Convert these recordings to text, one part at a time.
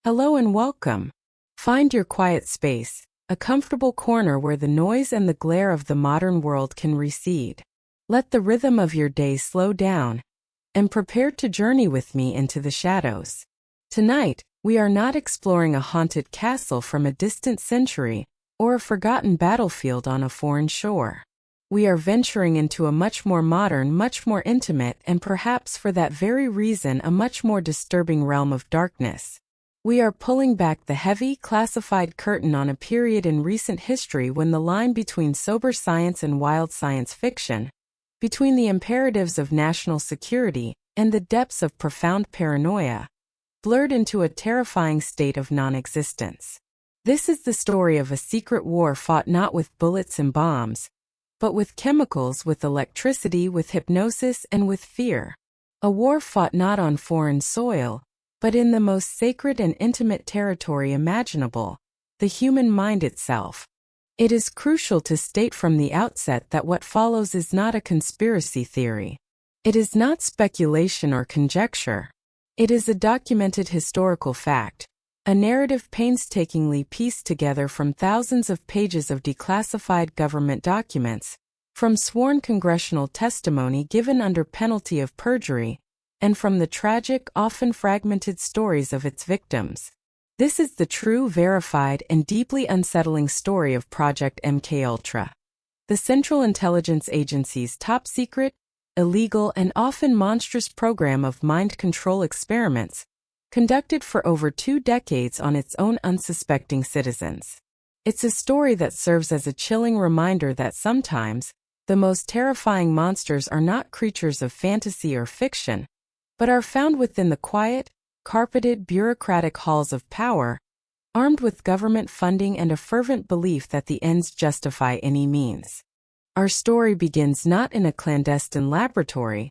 Hello and welcome. Find your quiet space, a comfortable corner where the noise and the glare of the modern world can recede. Let the rhythm of your day slow down, and prepare to journey with me into the shadows. Tonight, we are not exploring a haunted castle from a distant century or a forgotten battlefield on a foreign shore. We are venturing into a much more modern, much more intimate, and perhaps for that very reason a much more disturbing realm of darkness. We are pulling back the heavy, classified curtain on a period in recent history when the line between sober science and wild science fiction, between the imperatives of national security and the depths of profound paranoia, blurred into a terrifying state of non-existence. This is the story of a secret war fought not with bullets and bombs, but with chemicals, with electricity, with hypnosis, and with fear. A war fought not on foreign soil, but in the most sacred and intimate territory imaginable, the human mind itself. It is crucial to state from the outset that what follows is not a conspiracy theory. It is not speculation or conjecture. It is a documented historical fact, a narrative painstakingly pieced together from thousands of pages of declassified government documents, from sworn congressional testimony given under penalty of perjury, and from the tragic, often fragmented stories of its victims. This is the true, verified, and deeply unsettling story of Project MKUltra, the Central Intelligence Agency's top-secret, illegal, and often monstrous program of mind control experiments, conducted for over 2 decades on its own unsuspecting citizens. It's a story that serves as a chilling reminder that sometimes, the most terrifying monsters are not creatures of fantasy or fiction, but are found within the quiet, carpeted bureaucratic halls of power, armed with government funding and a fervent belief that the ends justify any means. Our story begins not in a clandestine laboratory,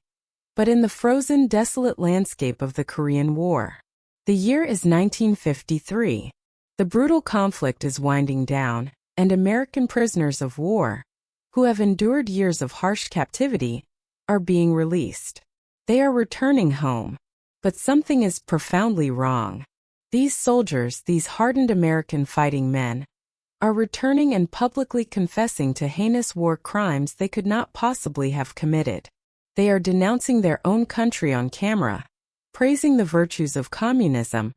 but in the frozen, desolate landscape of the Korean War. The year is 1953. The brutal conflict is winding down, and American prisoners of war, who have endured years of harsh captivity, are being released. They are returning home, but something is profoundly wrong. These soldiers, these hardened American fighting men, are returning and publicly confessing to heinous war crimes they could not possibly have committed. They are denouncing their own country on camera, praising the virtues of communism,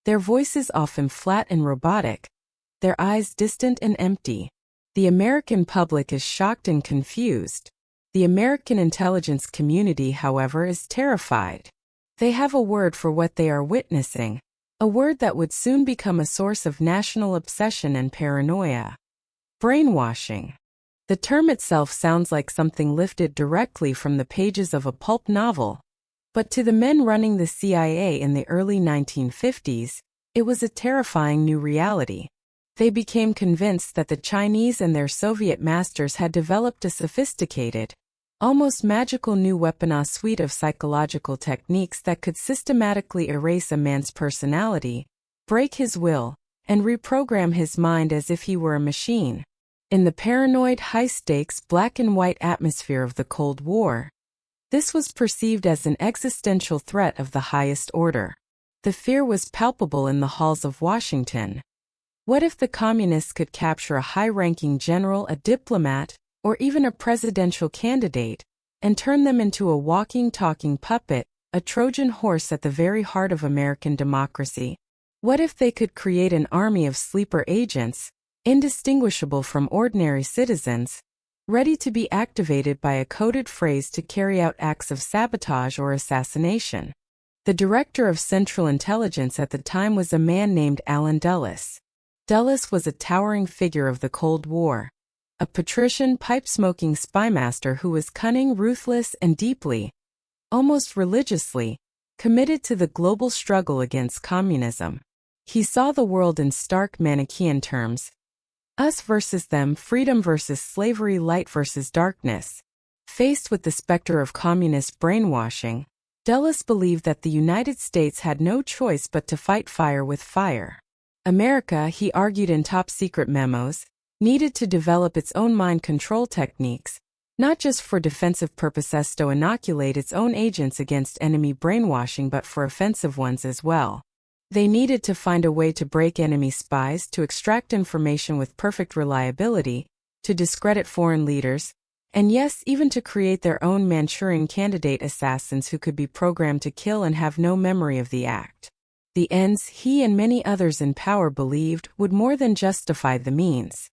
their voices often flat and robotic, their eyes distant and empty. The American public is shocked and confused. The American intelligence community, however, is terrified. They have a word for what they are witnessing, a word that would soon become a source of national obsession and paranoia. Brainwashing. The term itself sounds like something lifted directly from the pages of a pulp novel. But to the men running the CIA in the early 1950s, it was a terrifying new reality. They became convinced that the Chinese and their Soviet masters had developed a sophisticated, almost magical new weaponized suite of psychological techniques that could systematically erase a man's personality, break his will, and reprogram his mind as if he were a machine. In the paranoid, high-stakes, black-and-white atmosphere of the Cold War, this was perceived as an existential threat of the highest order. The fear was palpable in the halls of Washington. What if the communists could capture a high-ranking general, a diplomat, or even a presidential candidate, and turn them into a walking, talking puppet, a Trojan horse at the very heart of American democracy? What if they could create an army of sleeper agents, indistinguishable from ordinary citizens, ready to be activated by a coded phrase to carry out acts of sabotage or assassination? The director of Central Intelligence at the time was a man named Allen Dulles. Dulles was a towering figure of the Cold War, a patrician, pipe-smoking spymaster who was cunning, ruthless, and deeply, almost religiously, committed to the global struggle against communism. He saw the world in stark Manichaean terms: us versus them, freedom versus slavery, light versus darkness. Faced with the specter of communist brainwashing, Dulles believed that the United States had no choice but to fight fire with fire. America, he argued in top-secret memos, needed to develop its own mind control techniques, not just for defensive purposes to inoculate its own agents against enemy brainwashing, but for offensive ones as well. They needed to find a way to break enemy spies, to extract information with perfect reliability, to discredit foreign leaders, and yes, even to create their own Manchurian candidate assassins who could be programmed to kill and have no memory of the act. The ends he and many others in power believed would more than justify the means.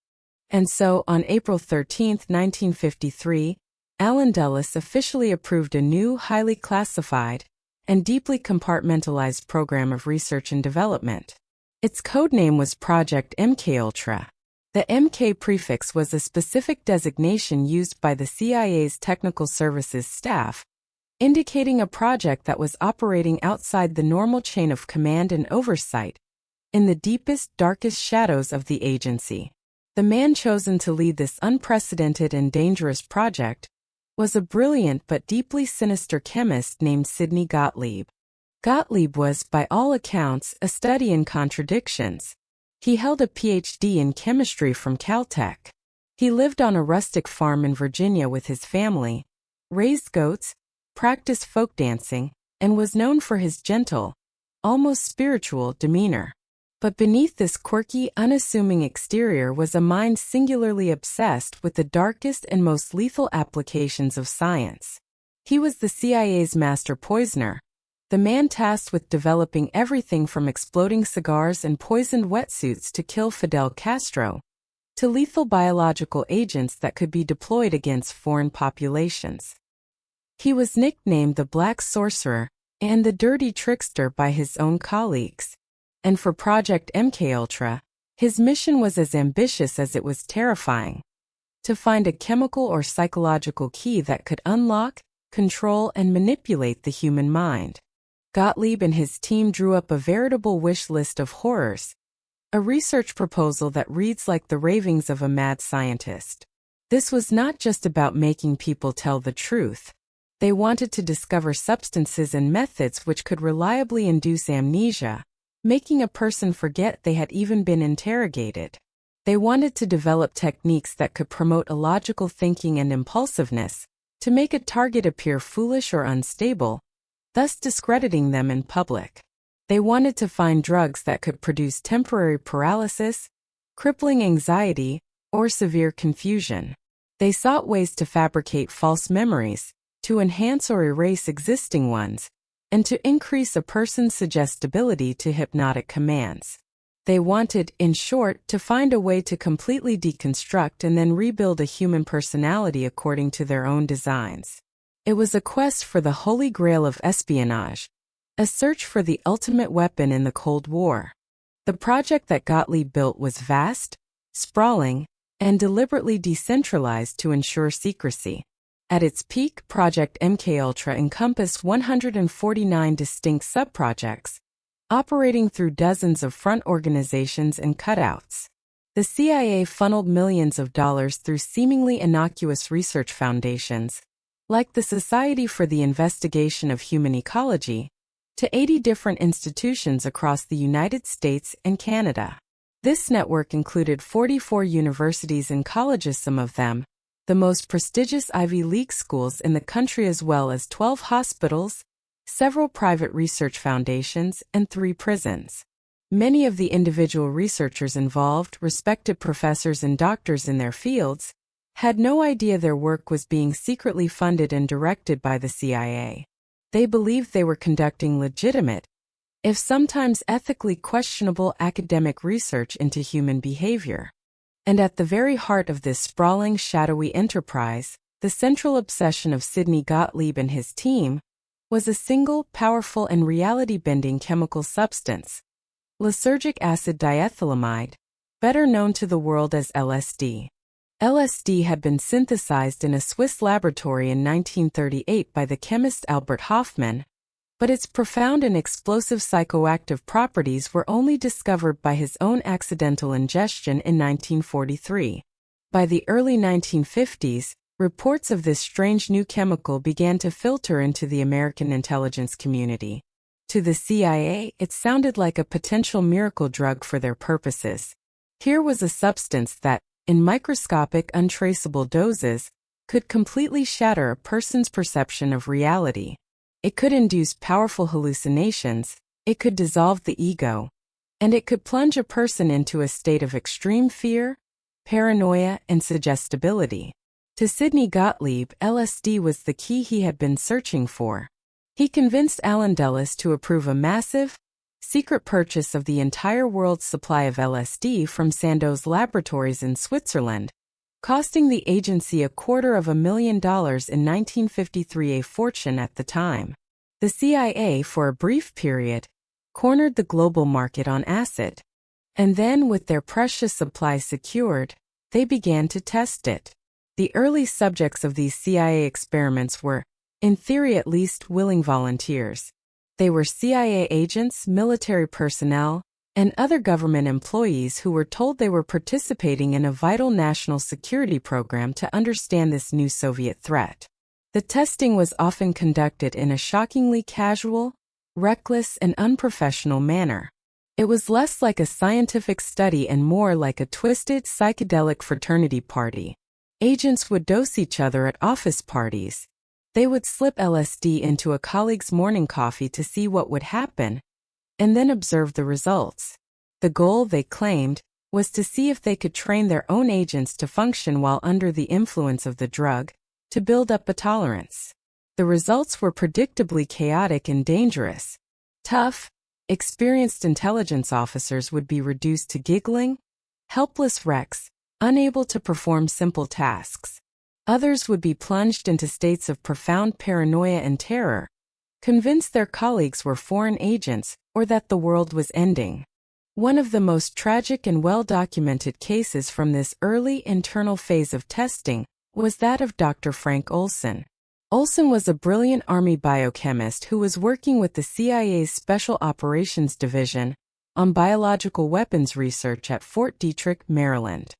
And so, on April 13, 1953, Allen Dulles officially approved a new, highly classified, and deeply compartmentalized program of research and development. Its codename was Project MKUltra. The MK prefix was a specific designation used by the CIA's technical services staff, indicating a project that was operating outside the normal chain of command and oversight, in the deepest, darkest shadows of the agency. The man chosen to lead this unprecedented and dangerous project was a brilliant but deeply sinister chemist named Sidney Gottlieb. Gottlieb was, by all accounts, a study in contradictions. He held a PhD in chemistry from Caltech. He lived on a rustic farm in Virginia with his family, raised goats, practiced folk dancing, and was known for his gentle, almost spiritual demeanor. But beneath this quirky, unassuming exterior was a mind singularly obsessed with the darkest and most lethal applications of science. He was the CIA's master poisoner, the man tasked with developing everything from exploding cigars and poisoned wetsuits to kill Fidel Castro, to lethal biological agents that could be deployed against foreign populations. He was nicknamed the Black Sorcerer and the Dirty Trickster by his own colleagues. And for Project MKUltra, his mission was as ambitious as it was terrifying: to find a chemical or psychological key that could unlock, control, and manipulate the human mind. Gottlieb and his team drew up a veritable wish list of horrors, a research proposal that reads like the ravings of a mad scientist. This was not just about making people tell the truth. They wanted to discover substances and methods which could reliably induce amnesia, making a person forget they had even been interrogated. They wanted to develop techniques that could promote illogical thinking and impulsiveness, to make a target appear foolish or unstable, thus discrediting them in public. They wanted to find drugs that could produce temporary paralysis, crippling anxiety, or severe confusion. They sought ways to fabricate false memories, to enhance or erase existing ones, and to increase a person's suggestibility to hypnotic commands. They wanted, in short, to find a way to completely deconstruct and then rebuild a human personality according to their own designs. It was a quest for the holy grail of espionage, a search for the ultimate weapon in the Cold War. The project that Gottlieb built was vast, sprawling, and deliberately decentralized to ensure secrecy. At its peak, Project MKUltra encompassed 149 distinct subprojects, operating through dozens of front organizations and cutouts. The CIA funneled millions of dollars through seemingly innocuous research foundations, like the Society for the Investigation of Human Ecology, to 80 different institutions across the United States and Canada. This network included 44 universities and colleges, some of them the most prestigious Ivy League schools in the country, as well as 12 hospitals, several private research foundations, and 3 prisons. Many of the individual researchers involved, respected professors and doctors in their fields, had no idea their work was being secretly funded and directed by the CIA. They believed they were conducting legitimate, if sometimes ethically questionable, academic research into human behavior. And at the very heart of this sprawling, shadowy enterprise, the central obsession of Sidney Gottlieb and his team was a single, powerful, and reality-bending chemical substance: lysergic acid diethylamide, better known to the world as LSD. LSD had been synthesized in a Swiss laboratory in 1938 by the chemist Albert Hofmann, but its profound and explosive psychoactive properties were only discovered by his own accidental ingestion in 1943. By the early 1950s, reports of this strange new chemical began to filter into the American intelligence community. To the CIA, it sounded like a potential miracle drug for their purposes. Here was a substance that, in microscopic, untraceable doses, could completely shatter a person's perception of reality. It could induce powerful hallucinations, it could dissolve the ego, and it could plunge a person into a state of extreme fear, paranoia, and suggestibility. To Sidney Gottlieb, LSD was the key he had been searching for. He convinced Alan Dulles to approve a massive, secret purchase of the entire world's supply of LSD from Sandoz Laboratories in Switzerland, costing the agency $250,000 in 1953, a fortune at the time. The CIA, for a brief period, cornered the global market on acid, and then, with their precious supply secured, they began to test it. The early subjects of these CIA experiments were, in theory at least, willing volunteers. They were CIA agents, military personnel, and other government employees who were told they were participating in a vital national security program to understand this new Soviet threat. The testing was often conducted in a shockingly casual, reckless, and unprofessional manner. It was less like a scientific study and more like a twisted, psychedelic fraternity party. Agents would dose each other at office parties. They would slip LSD into a colleague's morning coffee to see what would happen, and then observe the results. The goal, they claimed, was to see if they could train their own agents to function while under the influence of the drug, to build up a tolerance. The results were predictably chaotic and dangerous. Tough, experienced intelligence officers would be reduced to giggling, helpless wrecks, unable to perform simple tasks. Others would be plunged into states of profound paranoia and terror, convinced their colleagues were foreign agents or that the world was ending. One of the most tragic and well-documented cases from this early internal phase of testing was that of Dr. Frank Olson. Olson was a brilliant Army biochemist who was working with the CIA's Special Operations Division on biological weapons research at Fort Detrick, Maryland.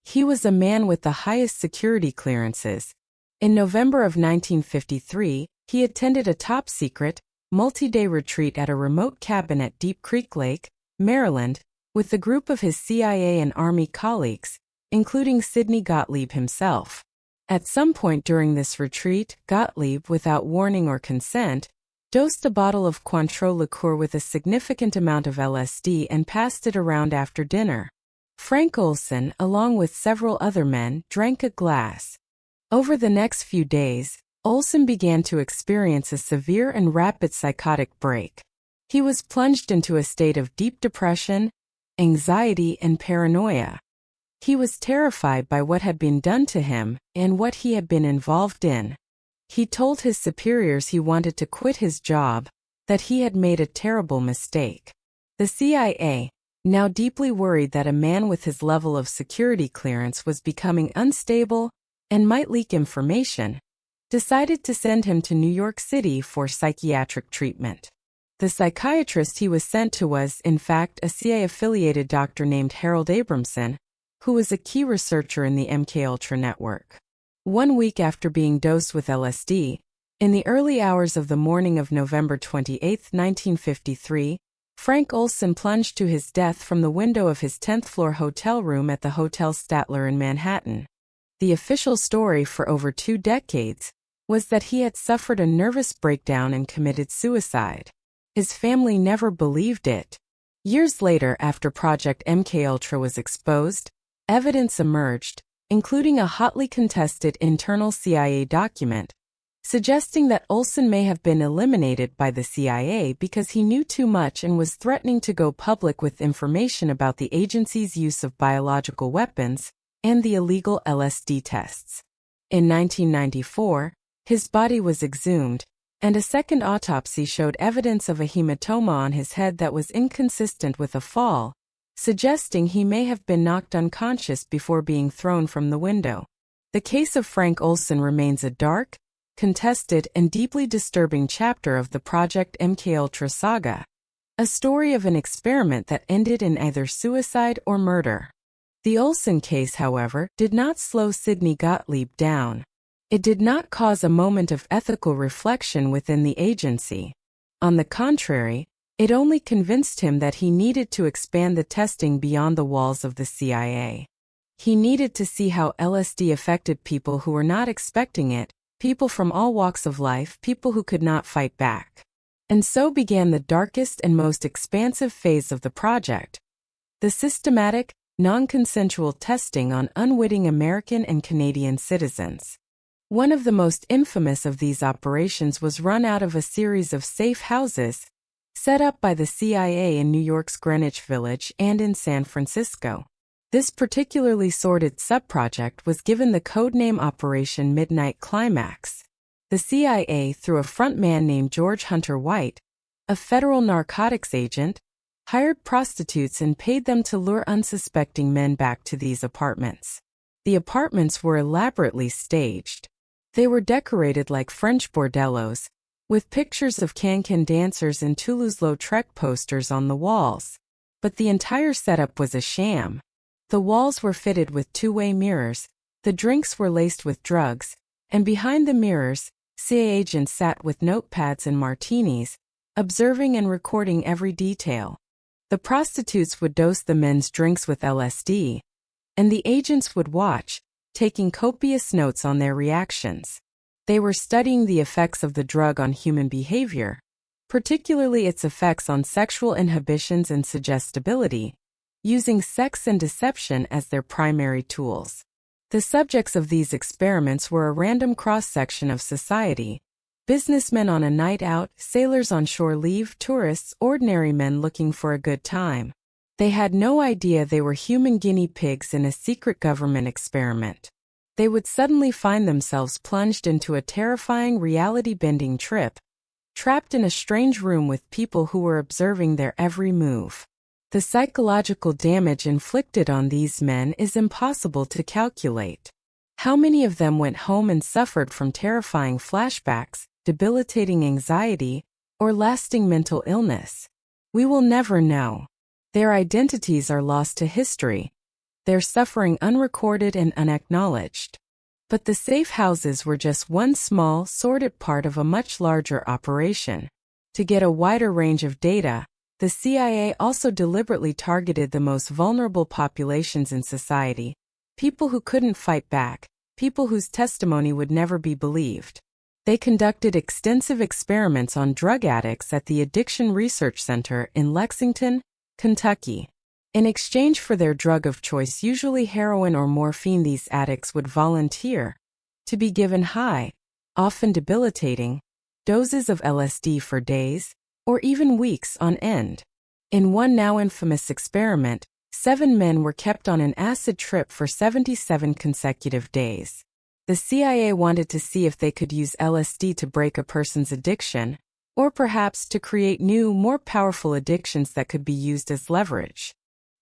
He was a man with the highest security clearances. In November of 1953, he attended a top-secret, multi-day retreat at a remote cabin at Deep Creek Lake, Maryland, with a group of his CIA and Army colleagues, including Sidney Gottlieb himself. At some point during this retreat, Gottlieb, without warning or consent, dosed a bottle of Cointreau liqueur with a significant amount of LSD and passed it around after dinner. Frank Olson, along with several other men, drank a glass. Over the next few days, Olson began to experience a severe and rapid psychotic break. He was plunged into a state of deep depression, anxiety, and paranoia. He was terrified by what had been done to him and what he had been involved in. He told his superiors he wanted to quit his job, that he had made a terrible mistake. The CIA, now deeply worried that a man with his level of security clearance was becoming unstable and might leak information, decided to send him to New York City for psychiatric treatment. The psychiatrist he was sent to was, in fact, a CIA-affiliated doctor named Harold Abramson, who was a key researcher in the MKUltra network. 1 week after being dosed with LSD, in the early hours of the morning of November 28, 1953, Frank Olson plunged to his death from the window of his 10th-floor hotel room at the Hotel Statler in Manhattan. The official story for over 2 decades was that he had suffered a nervous breakdown and committed suicide. His family never believed it. Years later, after Project MKUltra was exposed, evidence emerged, including a hotly contested internal CIA document, suggesting that Olson may have been eliminated by the CIA because he knew too much and was threatening to go public with information about the agency's use of biological weapons and the illegal LSD tests. In 1994, his body was exhumed, and a second autopsy showed evidence of a hematoma on his head that was inconsistent with a fall, suggesting he may have been knocked unconscious before being thrown from the window. The case of Frank Olson remains a dark, contested, and deeply disturbing chapter of the Project MKUltra saga, a story of an experiment that ended in either suicide or murder. The Olson case, however, did not slow Sidney Gottlieb down. It did not cause a moment of ethical reflection within the agency. On the contrary, it only convinced him that he needed to expand the testing beyond the walls of the CIA. He needed to see how LSD affected people who were not expecting it, people from all walks of life, people who could not fight back. And so began the darkest and most expansive phase of the project: the systematic, non-consensual testing on unwitting American and Canadian citizens. One of the most infamous of these operations was run out of a series of safe houses set up by the CIA in New York's Greenwich Village and in San Francisco. This particularly sordid subproject was given the codename Operation Midnight Climax. The CIA, through a frontman named George Hunter White, a federal narcotics agent, hired prostitutes and paid them to lure unsuspecting men back to these apartments. The apartments were elaborately staged. They were decorated like French bordellos, with pictures of can-can dancers and Toulouse-Lautrec posters on the walls. But the entire setup was a sham. The walls were fitted with two-way mirrors, the drinks were laced with drugs, and behind the mirrors, CIA agents sat with notepads and martinis, observing and recording every detail. The prostitutes would dose the men's drinks with LSD, and the agents would watch, taking copious notes on their reactions. They were studying the effects of the drug on human behavior, particularly its effects on sexual inhibitions and suggestibility, using sex and deception as their primary tools. The subjects of these experiments were a random cross-section of society: businessmen on a night out, sailors on shore leave, tourists, ordinary men looking for a good time. They had no idea they were human guinea pigs in a secret government experiment. They would suddenly find themselves plunged into a terrifying reality-bending trip, trapped in a strange room with people who were observing their every move. The psychological damage inflicted on these men is impossible to calculate. How many of them went home and suffered from terrifying flashbacks, debilitating anxiety, or lasting mental illness? We will never know. Their identities are lost to history, their suffering unrecorded and unacknowledged. But the safe houses were just one small, sordid part of a much larger operation. To get a wider range of data, the CIA also deliberately targeted the most vulnerable populations in society: people who couldn't fight back, people whose testimony would never be believed. They conducted extensive experiments on drug addicts at the Addiction Research Center in Lexington, Kentucky. In exchange for their drug of choice, usually heroin or morphine, these addicts would volunteer to be given high, often debilitating, doses of LSD for days, or even weeks on end. In one now infamous experiment, 7 men were kept on an acid trip for 77 consecutive days. The CIA wanted to see if they could use LSD to break a person's addiction, or perhaps to create new, more powerful addictions that could be used as leverage.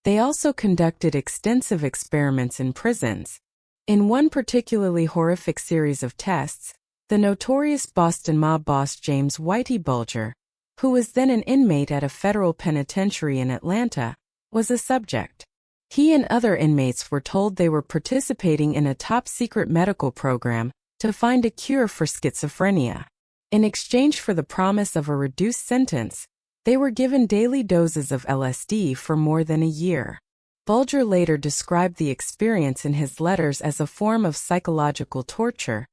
They also conducted extensive experiments in prisons. In one particularly horrific series of tests, the notorious Boston mob boss James Whitey Bulger, who was then an inmate at a federal penitentiary in Atlanta, was a subject. He and other inmates were told they were participating in a top-secret medical program to find a cure for schizophrenia. In exchange for the promise of a reduced sentence, they were given daily doses of LSD for more than a year. Bulger later described the experience in his letters as a form of psychological torture,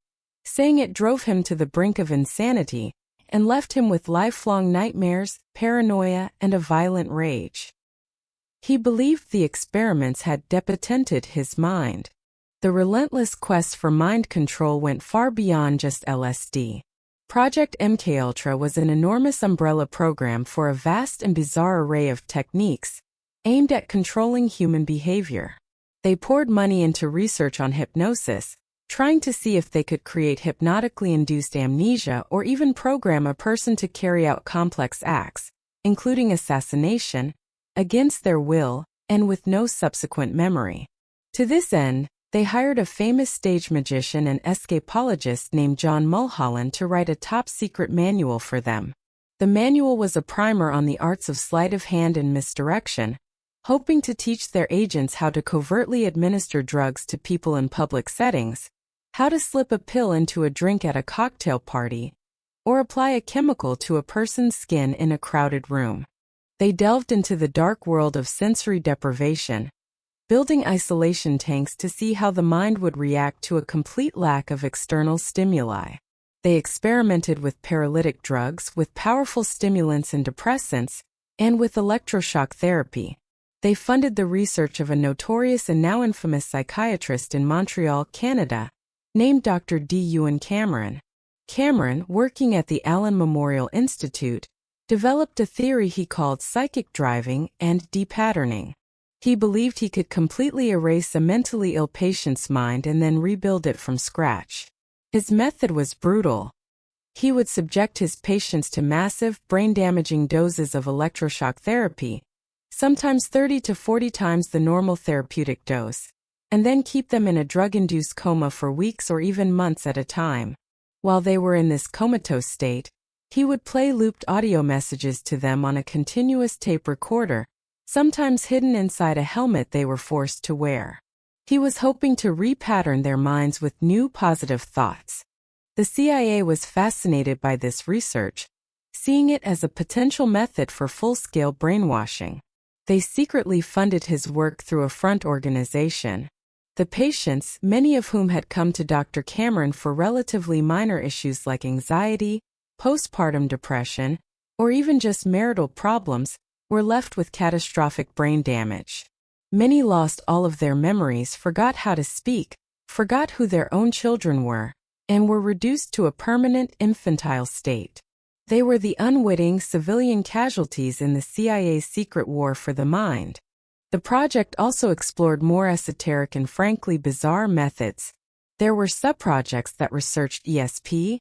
saying it drove him to the brink of insanity and left him with lifelong nightmares, paranoia, and a violent rage. He believed the experiments had depatented his mind. The relentless quest for mind control went far beyond just LSD. Project MKUltra was an enormous umbrella program for a vast and bizarre array of techniques aimed at controlling human behavior. They poured money into research on hypnosis, trying to see if they could create hypnotically induced amnesia or even program a person to carry out complex acts, including assassination, against their will and with no subsequent memory. To this end, they hired a famous stage magician and escapologist named John Mulholland to write a top-secret manual for them. The manual was a primer on the arts of sleight of hand and misdirection, hoping to teach their agents how to covertly administer drugs to people in public settings, how to slip a pill into a drink at a cocktail party, or apply a chemical to a person's skin in a crowded room. They delved into the dark world of sensory deprivation, building isolation tanks to see how the mind would react to a complete lack of external stimuli. They experimented with paralytic drugs, with powerful stimulants and depressants, and with electroshock therapy. They funded the research of a notorious and now infamous psychiatrist in Montreal, Canada, named Dr. D. Ewan Cameron. Cameron, working at the Allen Memorial Institute, developed a theory he called psychic driving and depatterning. He believed he could completely erase a mentally ill patient's mind and then rebuild it from scratch. His method was brutal. He would subject his patients to massive, brain-damaging doses of electroshock therapy, sometimes 30 to 40 times the normal therapeutic dose, and then keep them in a drug-induced coma for weeks or even months at a time. While they were in this comatose state, he would play looped audio messages to them on a continuous tape recorder, sometimes hidden inside a helmet they were forced to wear. He was hoping to repattern their minds with new positive thoughts. The CIA was fascinated by this research, seeing it as a potential method for full-scale brainwashing. They secretly funded his work through a front organization. The patients, many of whom had come to Dr. Cameron for relatively minor issues like anxiety, postpartum depression, or even just marital problems, were left with catastrophic brain damage. Many lost all of their memories, forgot how to speak, forgot who their own children were, and were reduced to a permanent infantile state. They were the unwitting civilian casualties in the CIA's secret war for the mind. The project also explored more esoteric and frankly bizarre methods. There were subprojects that researched ESP,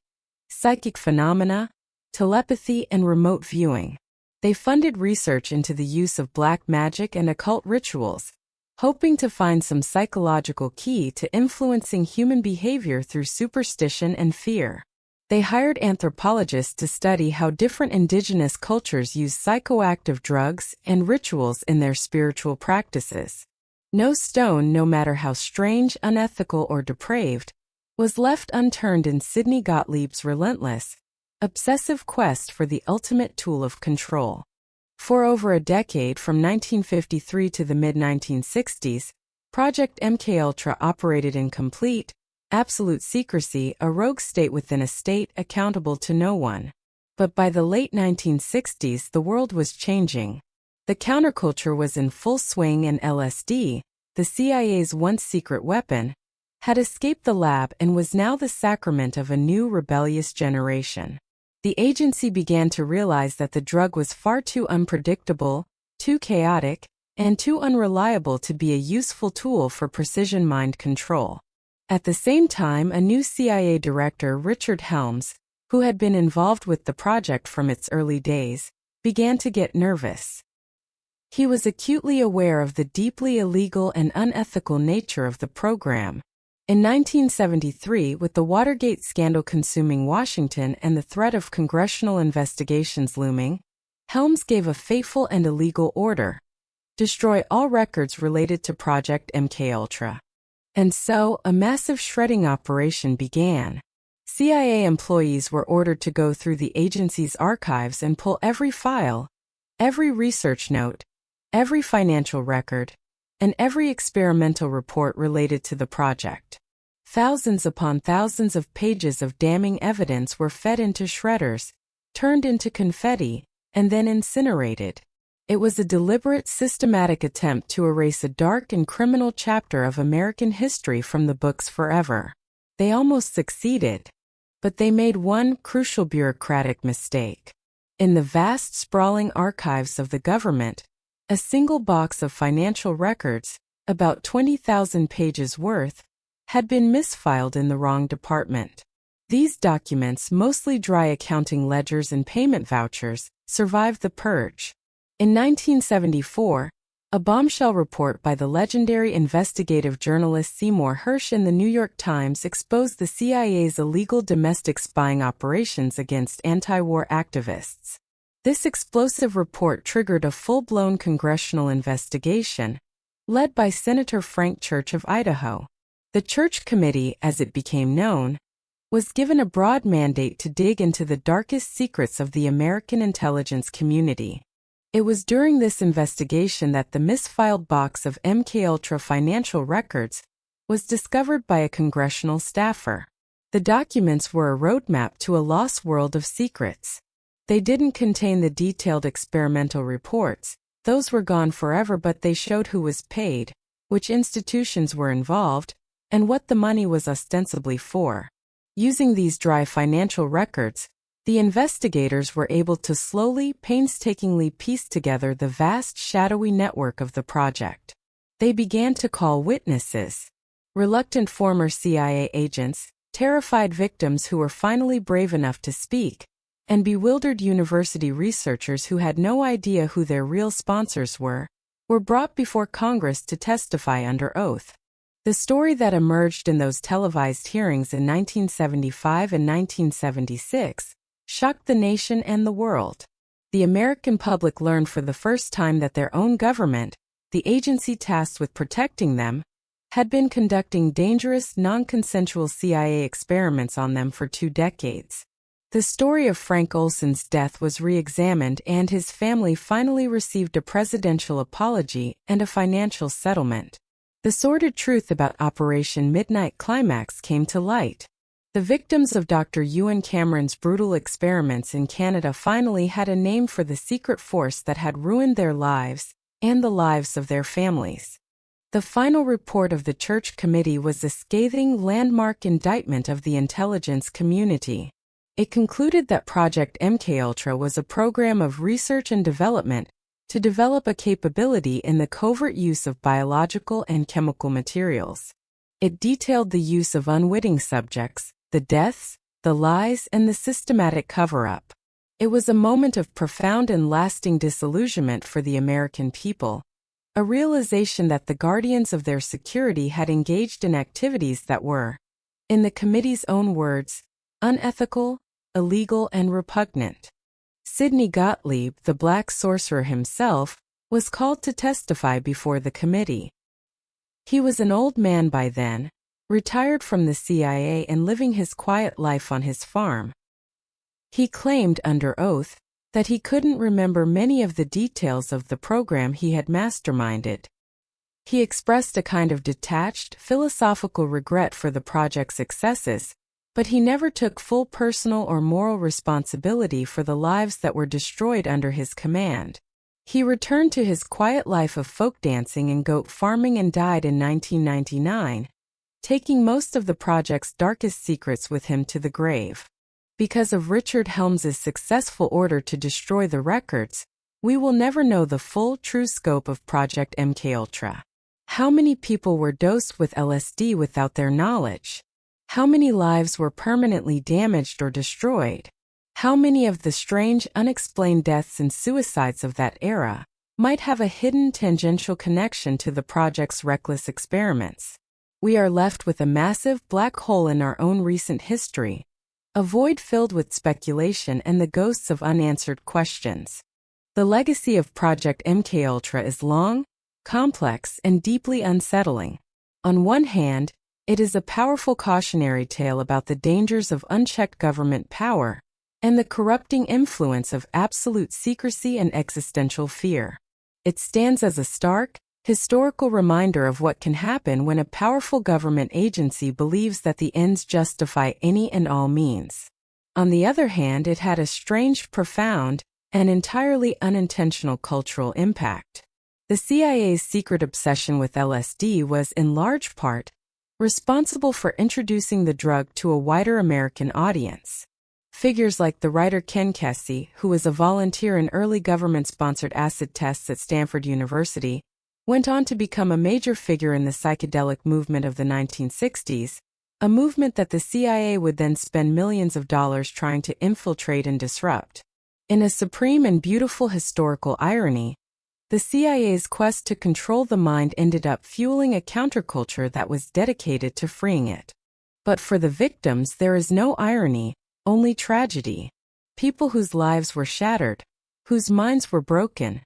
psychic phenomena, telepathy, and remote viewing. They funded research into the use of black magic and occult rituals, hoping to find some psychological key to influencing human behavior through superstition and fear. They hired anthropologists to study how different indigenous cultures use psychoactive drugs and rituals in their spiritual practices. No stone, no matter how strange, unethical, or depraved, was left unturned in Sidney Gottlieb's relentless, obsessive quest for the ultimate tool of control. For over a decade, from 1953 to the mid-1960s, Project MKUltra operated in complete, absolute secrecy, a rogue state within a state accountable to no one. But by the late 1960s, the world was changing. The counterculture was in full swing, and LSD, the CIA's once secret weapon, had escaped the lab and was now the sacrament of a new rebellious generation. The agency began to realize that the drug was far too unpredictable, too chaotic, and too unreliable to be a useful tool for precision mind control. At the same time, a new CIA director, Richard Helms, who had been involved with the project from its early days, began to get nervous. He was acutely aware of the deeply illegal and unethical nature of the program. In 1973, with the Watergate scandal consuming Washington and the threat of congressional investigations looming, Helms gave a fateful and illegal order: destroy all records related to Project MKUltra. And so, a massive shredding operation began. CIA employees were ordered to go through the agency's archives and pull every file, every research note, every financial record, and every experimental report related to the project. Thousands upon thousands of pages of damning evidence were fed into shredders, turned into confetti, and then incinerated. It was a deliberate, systematic attempt to erase a dark and criminal chapter of American history from the books forever. They almost succeeded, but they made one crucial bureaucratic mistake. In the vast, sprawling archives of the government, a single box of financial records, about 20,000 pages worth, had been misfiled in the wrong department. These documents, mostly dry accounting ledgers and payment vouchers, survived the purge. In 1974, a bombshell report by the legendary investigative journalist Seymour Hersh in the New York Times exposed the CIA's illegal domestic spying operations against anti-war activists. This explosive report triggered a full-blown congressional investigation, led by Senator Frank Church of Idaho. The Church Committee, as it became known, was given a broad mandate to dig into the darkest secrets of the American intelligence community. It was during this investigation that the misfiled box of MKUltra financial records was discovered by a congressional staffer. The documents were a roadmap to a lost world of secrets. They didn't contain the detailed experimental reports, those were gone forever, but they showed who was paid, which institutions were involved, and what the money was ostensibly for. Using these dry financial records, the investigators were able to slowly, painstakingly piece together the vast, shadowy network of the project. They began to call witnesses. Reluctant former CIA agents, terrified victims who were finally brave enough to speak, and bewildered university researchers who had no idea who their real sponsors were brought before Congress to testify under oath. The story that emerged in those televised hearings in 1975 and 1976 shocked the nation and the world. The American public learned for the first time that their own government, the agency tasked with protecting them, had been conducting dangerous, non-consensual CIA experiments on them for 2 decades. The story of Frank Olson's death was re-examined, and his family finally received a presidential apology and a financial settlement. The sordid truth about Operation Midnight Climax came to light. The victims of Dr. Ewan Cameron's brutal experiments in Canada finally had a name for the secret force that had ruined their lives and the lives of their families. The final report of the Church Committee was a scathing, landmark indictment of the intelligence community. It concluded that Project MKUltra was a program of research and development to develop a capability in the covert use of biological and chemical materials. It detailed the use of unwitting subjects, the deaths, the lies, and the systematic cover-up. It was a moment of profound and lasting disillusionment for the American people, a realization that the guardians of their security had engaged in activities that were, in the committee's own words, unethical, illegal, and repugnant. Sidney Gottlieb, the Black Sorcerer himself, was called to testify before the committee. He was an old man by then, retired from the CIA and living his quiet life on his farm. He claimed under oath that he couldn't remember many of the details of the program he had masterminded. He expressed a kind of detached, philosophical regret for the project's successes, but he never took full personal or moral responsibility for the lives that were destroyed under his command. He returned to his quiet life of folk dancing and goat farming and died in 1999, taking most of the project's darkest secrets with him to the grave. Because of Richard Helms's successful order to destroy the records, we will never know the full, true scope of Project MKUltra. How many people were dosed with LSD without their knowledge? How many lives were permanently damaged or destroyed? How many of the strange, unexplained deaths and suicides of that era might have a hidden tangential connection to the project's reckless experiments? We are left with a massive black hole in our own recent history, a void filled with speculation and the ghosts of unanswered questions. The legacy of Project MKUltra is long, complex, and deeply unsettling. On one hand, it is a powerful cautionary tale about the dangers of unchecked government power and the corrupting influence of absolute secrecy and existential fear. It stands as a stark, historical reminder of what can happen when a powerful government agency believes that the ends justify any and all means. On the other hand, it had a strange, profound, and entirely unintentional cultural impact. The CIA's secret obsession with LSD was, in large part, responsible for introducing the drug to a wider American audience. Figures like the writer Ken Kesey, who was a volunteer in early government-sponsored acid tests at Stanford University, went on to become a major figure in the psychedelic movement of the 1960s, a movement that the CIA would then spend millions of dollars trying to infiltrate and disrupt. In a supreme and beautiful historical irony, the CIA's quest to control the mind ended up fueling a counterculture that was dedicated to freeing it. But for the victims, there is no irony, only tragedy. People whose lives were shattered, whose minds were broken,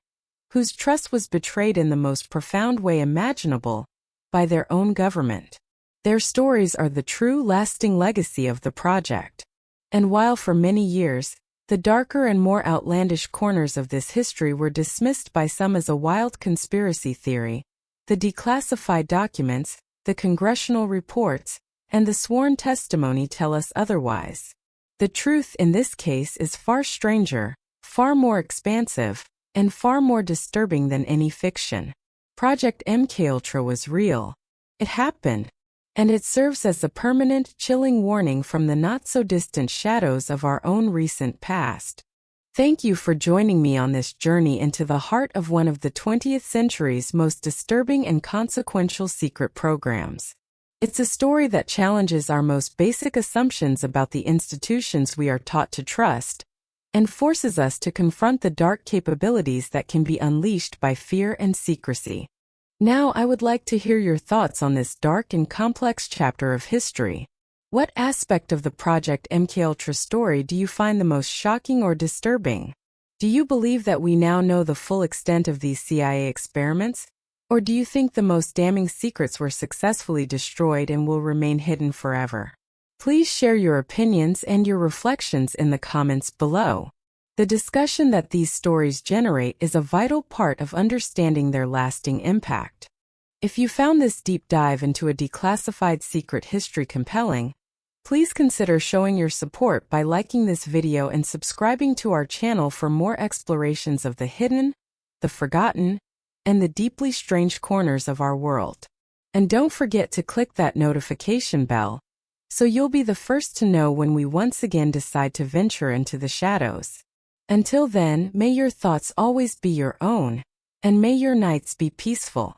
whose trust was betrayed in the most profound way imaginable by their own government. Their stories are the true, lasting legacy of the project. And while for many years, the darker and more outlandish corners of this history were dismissed by some as a wild conspiracy theory, the declassified documents, the congressional reports, and the sworn testimony tell us otherwise. The truth in this case is far stranger, far more expansive, and far more disturbing than any fiction. Project MKUltra was real. It happened. And it serves as a permanent, chilling warning from the not-so-distant shadows of our own recent past. Thank you for joining me on this journey into the heart of one of the 20th century's most disturbing and consequential secret programs. It's a story that challenges our most basic assumptions about the institutions we are taught to trust, and forces us to confront the dark capabilities that can be unleashed by fear and secrecy. Now I would like to hear your thoughts on this dark and complex chapter of history. What aspect of the Project MKUltra story do you find the most shocking or disturbing? Do you believe that we now know the full extent of these CIA experiments? Or do you think the most damning secrets were successfully destroyed and will remain hidden forever? Please share your opinions and your reflections in the comments below. The discussion that these stories generate is a vital part of understanding their lasting impact. If you found this deep dive into a declassified secret history compelling, please consider showing your support by liking this video and subscribing to our channel for more explorations of the hidden, the forgotten, and the deeply strange corners of our world. And don't forget to click that notification bell, so you'll be the first to know when we once again decide to venture into the shadows. Until then, may your thoughts always be your own, and may your nights be peaceful.